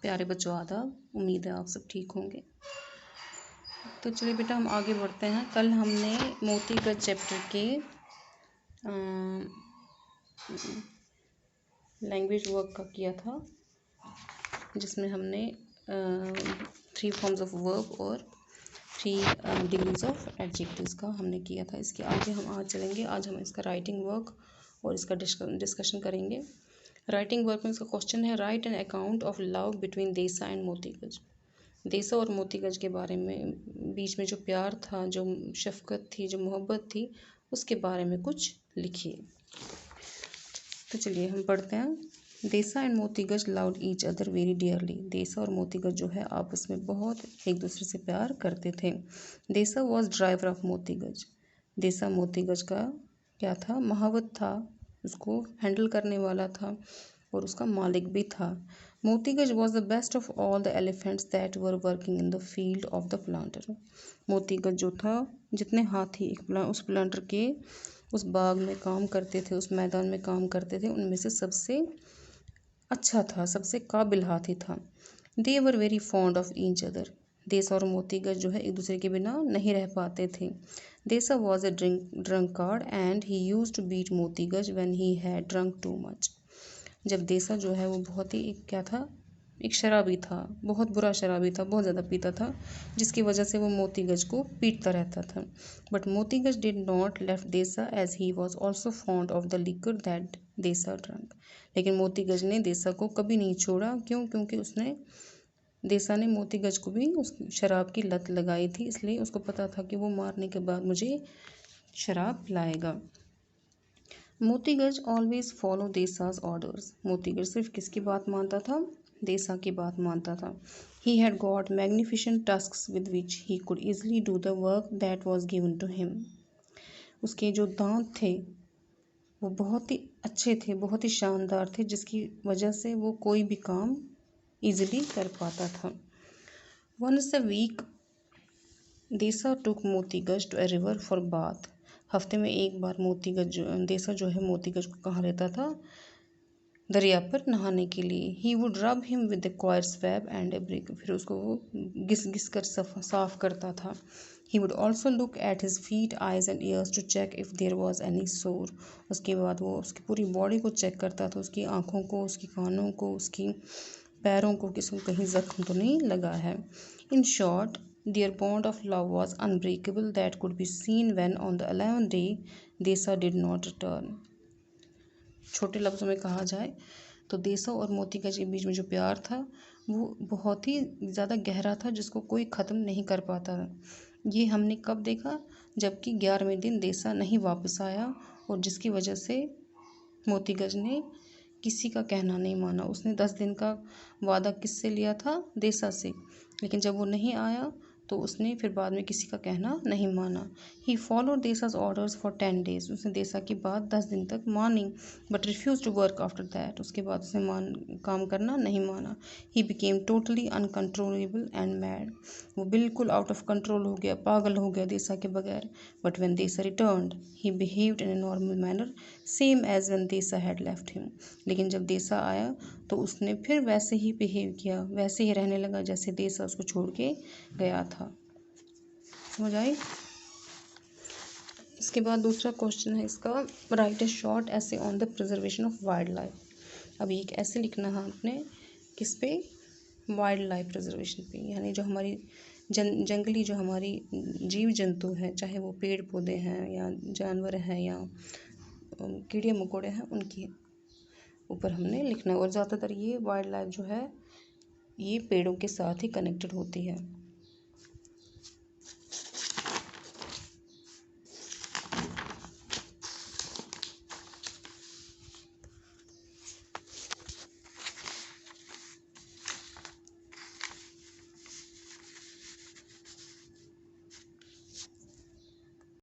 प्यारे बच्चों आदाब, उम्मीद है आप सब ठीक होंगे। तो चलिए बेटा हम आगे बढ़ते हैं। कल हमने मोतीगंज चैप्टर के लैंग्वेज वर्क का किया था, जिसमें हमने 3 फॉर्म्स ऑफ वर्ब और 3 डिग्रीज ऑफ एडजेक्टिव्स का हमने किया था। इसके आगे हम आज चलेंगे। आज हम इसका राइटिंग वर्क और इसका डिस्कशन करेंगे। राइटिंग वर्क में इसका क्वेश्चन है, right an account of love between देसा एंड मोतीगंज। देसा और मोतीगंज के बारे में, बीच में जो प्यार था, जो शफकत थी, जो मोहब्बत थी, उसके बारे में कुछ लिखिए। तो चलिए हम पढ़ते हैं। देसा and Motiganj loved each other very dearly. देसा और मोतीगंज जो है आपस में बहुत एक दूसरे से प्यार करते थे। Deesa was driver of Motiganj. देसा मोतीगंज का क्या था? महावत था, उसको हैंडल करने वाला था और उसका मालिक भी था। Motiganj was the best of all the elephants that were working in the field of the planter. Motiganj जो था, जितने हाथी उस प्लांटर के उस बाग में काम करते थे, उस मैदान में काम करते थे, उनमें से सबसे अच्छा था, सबसे काबिल हाथी था। They were very fond of each other. Desa और मोतीगंज जो है एक दूसरे के बिना नहीं रह पाते थे। Deesa was a drunkard and he used to beat Motiganj when he had drunk too much. जब देसा जो है वो बहुत ही क्या था? एक शराबी था, बहुत बुरा शराबी था, बहुत ज़्यादा पीता था, जिसकी वजह से वो मोतीगंज को पीटता रहता था। But Motiganj did not left Desa as he was also fond of the liquor that Desa drunk. लेकिन मोतीगंज ने देसा को कभी नहीं छोड़ा। क्यों? क्योंकि देसा ने मोतीगंज को भी उस शराब की लत लगाई थी, इसलिए उसको पता था कि वो मारने के बाद मुझे शराब पिलाएगा। Motiganj always follow Desa's orders. Motiganj सिर्फ किसकी बात मानता था? देसा की बात मानता था। He had got magnificent tusks with which he could easily do the work that was given to him. उसके जो दांत थे वो बहुत ही अच्छे थे, बहुत ही शानदार थे, जिसकी वजह से वो कोई भी काम ईजिली कर पाता था। Once a week Desa took Motiganj to a river for bath. हफ्ते में एक बार देसा जो है मोतीगंज को कहाँ लेता था? दरिया पर नहाने के लिए। He would rub him with the coir swab and a brick. फिर उसको वो घिस घिस कर साफ करता था। He would also look at his feet, eyes and ears to check if there was any sore. उसके बाद वो उसकी पूरी बॉडी को चेक करता था, उसकी आँखों को, उसकी कानों को, उसकी पैरों को, किसी को कहीं जख्म तो नहीं लगा है। In short, their bond of love was unbreakable that could be seen when on the 11th day देसा did not return। छोटे लफ्ज़ों में कहा जाए तो देसा और मोतीगंज के बीच में जो प्यार था वो बहुत ही ज़्यादा गहरा था, जिसको कोई ख़त्म नहीं कर पाता। ये हमने कब देखा? जबकि 11वें दिन देसा नहीं वापस आया और जिसकी वजह से मोतीगंज ने किसी का कहना नहीं माना। उसने 10 दिन का वादा किससे लिया था? देसा से। लेकिन जब वो नहीं आया तो उसने फिर बाद में किसी का कहना नहीं माना। He followed Desa's orders for 10 days। उसने देसा की बात 10 दिन तक मानी, but refuse to work after that. उसके बाद उसने काम करना नहीं माना। He became totally uncontrollable and mad. वो बिल्कुल आउट ऑफ कंट्रोल हो गया, पागल हो गया देसा के बगैर। But when Deesa returned he behaved in a normal manner, same as when Deesa had left him. लेकिन जब देसा आया तो उसने फिर वैसे ही बिहेव किया, वैसे ही रहने लगा जैसे देसा उसको छोड़ के गया था। समझ आई? इसके बाद दूसरा क्वेश्चन है इसका, राइट ए शॉर्ट ऐसे on the preservation of wild life. अब एक ऐसे लिखना है आपने, किस पे? वाइल्ड लाइफ प्रिजर्वेशन पे, यानी जो हमारी जंगली जो हमारी जीव जंतु हैं, चाहे वो पेड़ पौधे हैं या जानवर हैं या कीड़े मकोड़े हैं, उनकी ऊपर हमने लिखना है। और ज़्यादातर ये वाइल्ड लाइफ जो है ये पेड़ों के साथ ही कनेक्टेड होती है।